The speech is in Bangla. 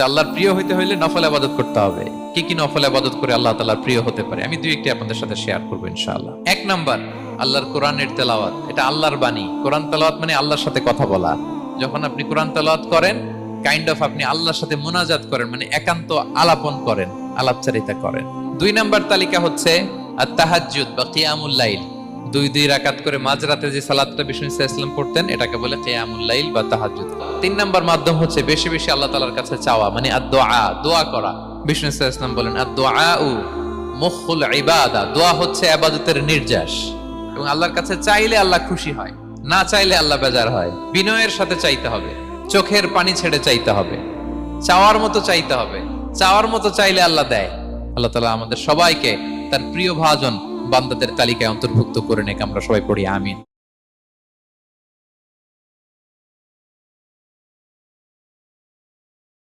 আল্লাহর প্রিয় হইতে হইলে নফল ইবাদত করতে হবে। কি কি নফল ইবাদত করে আল্লাহ তাআলার প্রিয় হতে পারে আমি দুই একটি আপনাদের সাথে শেয়ার করব ইনশাআল্লাহ। এক নাম্বার, আল্লাহর কোরআনের তেলাওয়াত। এটা আল্লাহর বাণী। কোরআন তেলাওয়াত মানে আল্লাহর সাথে কথা বলা। যখন আপনি কোরআন তেলাওয়াত করেন, কাইন্ড অফ আপনি আল্লাহর সাথে মুনাজাত করেন, মানে একান্ত আলাপন করেন, আলাপচারিতা করেন। দুই নাম্বার তালিকা হচ্ছে আত-তাহাজ্জুদ বা কিয়ামুল লাইল। দুই রাকাত করে মাঝরাতে যে সালাতটা বিষ্ণু সাল্লাল্লাহু আলাইহি ওয়াসাল্লাম পড়তেন, এটাকে বলে কিয়ামুল লাইল বা তাহাজ্জুদ। তিন নাম্বার মাধ্যম হচ্ছে বেশি বেশি আল্লাহ তাআলার কাছে চাওয়া, মানে আদ-দুআ, দোয়া করা। বিষ্ণু সাল্লাল্লাহু আলাইহি ওয়াসাল্লাম বলেন আদ-দুআউ মুখুল ইবাদা, দোয়া হচ্ছে ইবাদতের নির্যাস। এবং আল্লাহর কাছে চাইলে আল্লাহ খুশি হয়, না চাইলে আল্লাহ বেজার হয়। বিনয়ের সাথে চাইতে হবে, চোখের পানি ছেড়ে চাইতে হবে, চাওয়ার মতো চাইতে হবে। চাওয়ার মতো চাইলে আল্লাহ দেয়। আল্লাহ তাআলা আমাদের সবাইকে তার প্রিয় ভাজন বান্দাদের তালিকায় অন্তর্ভুক্ত করে নেক। আমরা সবাই পড়ি আমিন।